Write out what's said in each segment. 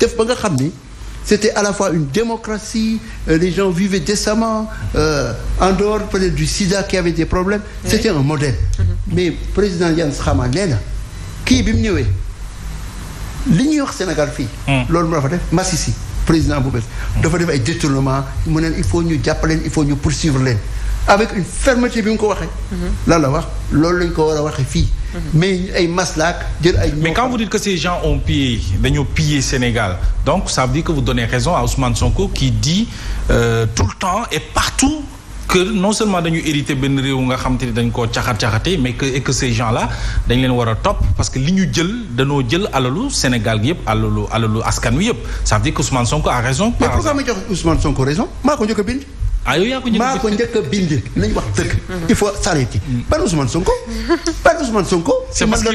def ba nga xam ni c'était à la fois une démocratie, les gens vivaient décemment, en dehors peut-être du sida qui avait des problèmes. C'était un modèle. Mais président Yane Khama nee na kii bi mu ñëwee li ñuy wax Sénégal fii. loolu mu dafa def Massissi président bu bees dafa def ay détournement mu ne il faut ñu jàppaleen il faut ñu poursuivre leen avec une fermeté bi mu ko waxee. lan la wax loolu lañ ko war a waxee fii. mais ay maslaak jël ay. mais quand vous dites que ces gens ont pillé dañoo pillé Sénégal donc ça veut dire que vous donnez raison à Ousmane Sonko qui dit tout le temps et partout que non seulement dañu hérité benn réew nga xam te ne dañ koo caxat-caxatee mais que ces gens là dañ leen war a topp parce que li ñu jël dañoo jël alalu Sénégal gi yëpp alalu askan wi yëpp ça veut dire que Ousmane Sonko a raison. mais pourquoi ma jox Ousmane Sonko raison maa ko njëkk a bind. ah yow yaa ko njëkk a bind nañ wax dëgg. il faut s'arrêter. ban Ousmane Sonko. ban Ousmane Sonko. c'est parce que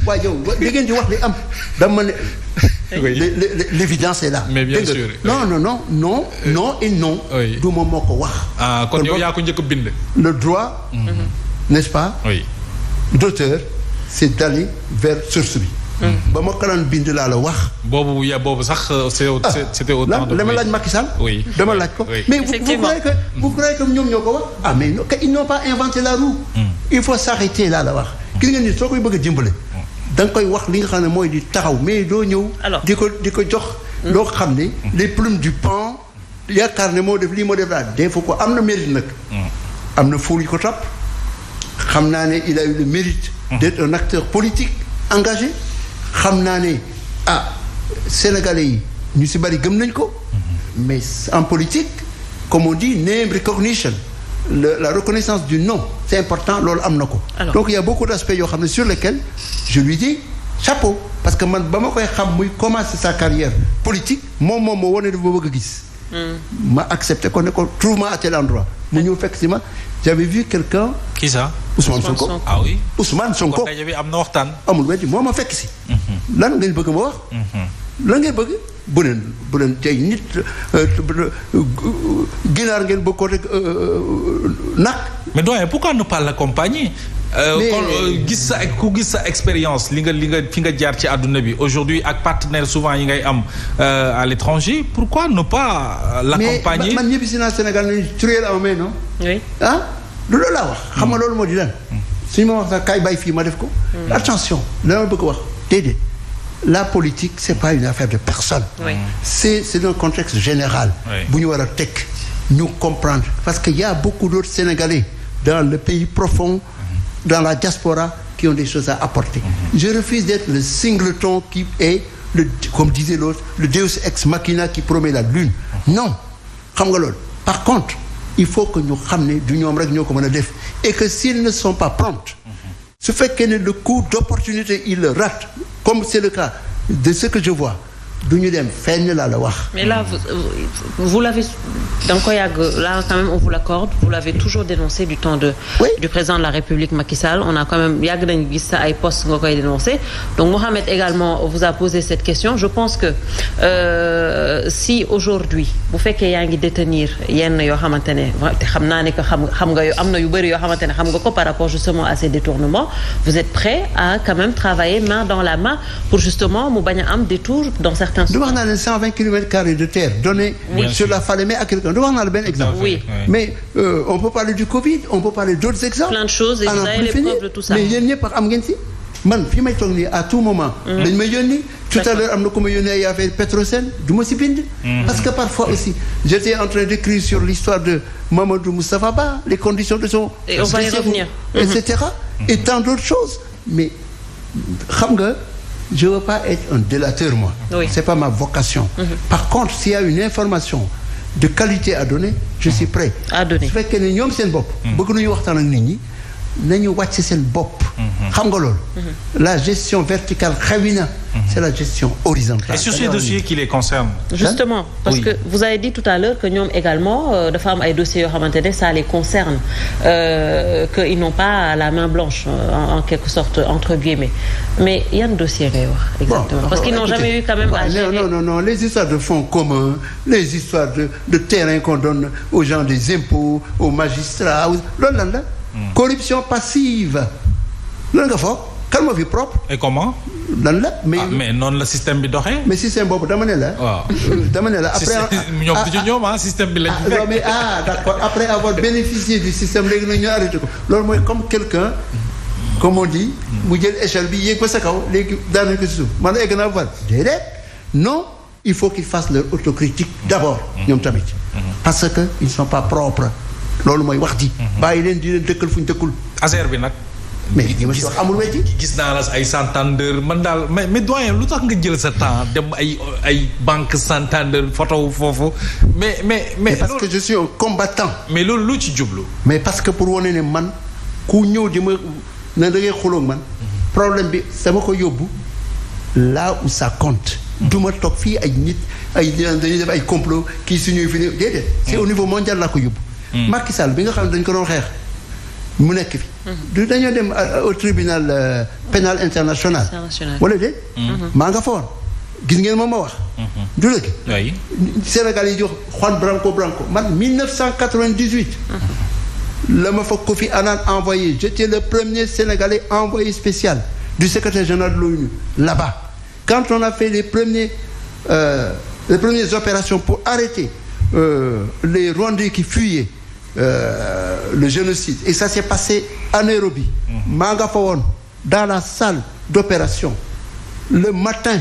waaye yow da ngeen di wax li am dama ne. l'évidence est là. mais bien sûr. non et non. du moom moo ko wax. ah kon yow yaa ko njëkk a bind. le droit. n'est-ce pas. oui. d'auteur c'est d'aller vers source bi. ba ma kalaan bind laa la wax. boobu sax c'était au temps de. dama laaj Macky Sall. oui dama laaj ko. mais vous croyez que ñoom ñoo ko wax. ah mais ils n'ont pas inventé la roue. il faut s'arrêter laa la wax. gis nga ni soo koy bëgg a dimbale. da nga koy wax li nga xam ne mooy di taxaw mais doo ñëw. di ko jox. loo xam ne les plumes du pan yaakaar ne moo def lii moo def laa def ko am na mérite nag. am na ful yu ko topp. xam naa ne il a eu le mérite. d'être un acteur politique engagé. xam naa ne sénégalais yi ñu si bari gëm nañ ko. mais en politique comme on dit name recognition la reconnaissance du nom c'est important loolu am na ko. donc il y a beaucoup d'aspects yoo xam ne sur lesquels je lui dis chapeau parce que man ba ma koy xam muy commencer sa carrière politique moom moo wane dafa bëgg a gis. ma accepté ko ne ko trouve-moi à tel endroit mu ñëw fekk si ma j'avais vu quelqu'un. qui ça. Ousmane Sonko. ah oui. Ousmane Sonko kon bi am na waxtaan. amul weddi moo ma fekk si. lan ngeen bëgg ma wax. lan ngeen bëgg bu leen tey nit ginaar ngeen bëgg ko rek nag. mais doyen pourquoi ne pas l'accompagner. ku gis sa expérience li nga fi nga jaar ci àdduna bi aujourd'hui ak partenaires souvent yi ngay am à l'étranger pourquoi ne pas l'accompagner. mais man ñibbisi naa Sénégal nañu truelle en main non. oui du loolu laa wax. xam nga loolu moo di lan. suñu ma wax sax kaay bàyyi fii ma def ko. attention dama bëgg wax déedéet la politique c'est pas une affaire de personne. Oui. c'est un contexte général. bu ñu war a teg ñu comprendre parce que y a beaucoup d'autres Sénégalais dans le pays profond. dans la diaspora qui ont des choses à apporter. Je refuse d'être le singleton qui est comme disait l'autre le Deus ex machina qui promet la lune. non xam nga loolu. par contre il faut que ñu xam ne du ñoom rek ñoo ko mën a def et que s'ils ne sont pas prompts su fekkee ne le coup d'opportunité il le rate comme c'est le cas de ce que je vois du ñu dem fenn laa la wax. mais là vous l'avez da nga ko yàgg là quand même on vous l'accorde vous l'avez toujours dénoncé du temps du président de la République Macky Sall on a quand même yàgg nañu gis sa ay postes nga koy dénoncer donc Mohamed également vous a posé cette question je pense que si aujourd'hui bu fekkee yaa ngi détenir yenn yoo xamante ne te xam naa ne que xam nga am na yu bëri yoo xamante ne xam nga ko par rapport justement à ces détournements vous êtes prêt à quand même travailler main dans la main pour justement mu bañ a am détour dans certains du wax naa leen 120 kilomètres carrés de terre donnés sur la Falémé à quelqu'un du wax naa la benn exemple. oui mais on peut parler du Covid on peut parler d'autres exemples. plein de choses et vous avez les preuves de tout ça. mais yéen ñëpp am ngeen si man fi may toog nii à tout moment. dañ may yónni. tout à l'heure am na ku ma yónnee ay affaire Petrosen du ma si bind. parce que parfois aussi j'étais en train d'écrire sur l'histoire de Mamadou Moustapha Ba les conditions de son. et on va y revenir. etc. et tant d'autres choses mais xam nga. je veux pas être un délateur moi. Oui. C'est pas ma vocation. Par contre s'il y a une information de qualité à donner je suis prêt. à donner su fekkee ne ñoom seen bopp. bëgg nañu waxtaan ak nit ñi nañu wàcc seen bopp. xam nga loolu. la gestion verticale xewi na. c'est la gestion horizontale. et sur ces dossiers qui les concernent. justement parce que vous avez dit tout à l'heure que ñoom également dafa am ay dossiers yoo xamante ne ça les concerne que ils n'ont pas la main blanche en quelque sorte entre guillemets mais yan dossier ngay wax exactement parce qu'ils n'ont jamais eu quand même à gérer. non les histoires de fonds communs les histoires de terrain qu'on donne aux gens des impôts aux magistrats loolu lan la corruption passive loolu nga foog kan kan moo fi propre. et comment. lan la mais noonu la système bi doxee. mais système boobu dama ne la. waaw dama ne la après. ñoom du ci ñoom système bi lañ. non mais d'accord après avoir bénéficié du système léegi nag ñu arrêté ko loolu mooy comme quelqu'un comme on dit mu jël échelle bi yéeg ba sa kaw léegi daanaka si suuf man egg naa fa déedéet non il faut qu'ils fassent leur autocritique d'abord ñoom tamit parce que ils ne sont pas propres loolu mooy wax ji. bàyyi leen di leen dëkkal fu ñu dëkkul. Azer bi nag. mais li ma si wax amul wecci. gis naa la ay Santander man daal mais doyen lu tax nga jël sa temps dem ay banque Santander photo foofu mais parce que je suis un combattant. mais loolu lu ci jublu. mais parce que pour wane ne man ku ñëw di ma ne da ngay xulóog man problème bi sama ko yóbbu là où ça compte. du ma toog fii ay nit ay dañuy def ay complot kii suñuy fi ne déedéet. c'est au niveau mondial laa ko yóbbu. Macky Sall bi nga xam ne dañ ko doon xeex mu nekk fi. du dañoo dem au tribunal pénal international. wala déet. maa nga fa woon gis ngeen moom ma wax. du dëgg. oui. Sénégal yi jox Juan Branco man 1998. la ma fa Kofi Annan envoyé j'étais le premier Sénégalais envoyé spécial du secrétaire général de l'ONU là-bas quand on a fait les premières opérations pour arrêter les Rwandais qui fuyaient le génocide et ça s'est passé à Nairobi. maa nga fa woon dans la salle d'opération le matin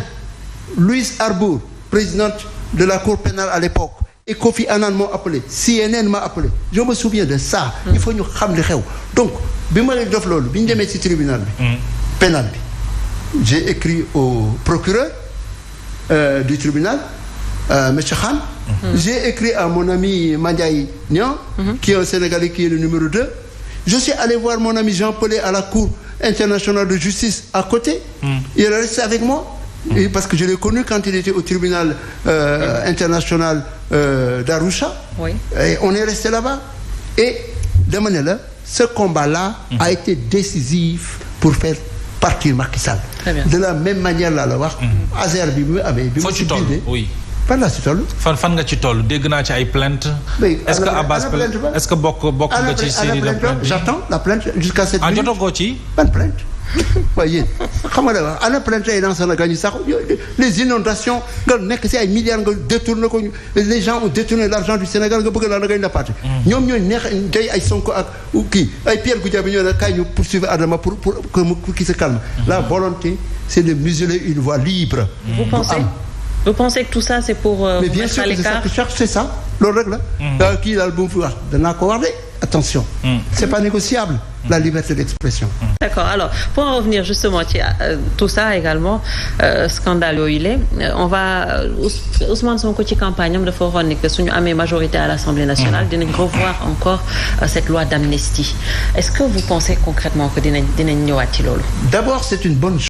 Louise Arbour présidente de la cour pénale à l'époque et Kofi Annan m'ont appelé CNN m'a appelé je me souviens de ça. il faut ñu xam li xew donc bi ma leen def loolu bi ñu demee ci tribunal bi. pénal bi j'ai écrit au procureur du tribunal monsieur Khan. J'ai écrit à mon ami Mandiaye Niang qui est un Sénégalais qui est le numéro 2. Je suis allé voir mon ami Jean Pelé à la Cour internationale de justice à côté. Il est resté avec moi. Et parce que je l'ai connu quand il était au tribunal international d'Arusha. Oui. Et on est resté là-bas. Et dama ne la ce combat-là a été décisif pour faire partir Macky Sall. De la même manière laa la wax. Azer bi mu amee bi mu ci bindee. oui. fan laa ci toll. fan nga ci toll dégg naa ci ay plainte. est-ce que Abbas est-ce que bokk nga ci série de plainte. j'attends la plainte jusqu'à cette minute. jotagoo ci. ban plainte. waaye yéen xam nga dafa ana plainte yi dans Sénégal ñu sax les inondations nga nekk ci ay milliards nga détourné ko les gens ont détourné l'argent du Sénégal nga bëgg naa da ngay nappaate. ñoom ñooy neex day ay Sonko ak kii ay Pierre Goudiaby ñoo ne kaay ñu poursuivre Adama pour qu'il se calme. La volonté c'est de museler une voie libre. Vous pensez que tout ça c'est pour mais bien sûr que c'est ça que cherche c'est ça loolu rek la. kii daal bu mu fi wax danaa ko wax de attention. C'est pas négociable la liberté d'expression. D'accord alors pour en revenir justement ci tout ça également scandale yooyu la on va Ousmane Sonko ci campagne am dafa waxoon ni que suñu amee majorité à l'Assemblée nationale dinañ revoir encore cette loi d'amnistie est-ce que vous pensez concrètement que dinañ ñëwaat ci loolu. D'abord c'est une bonne chose.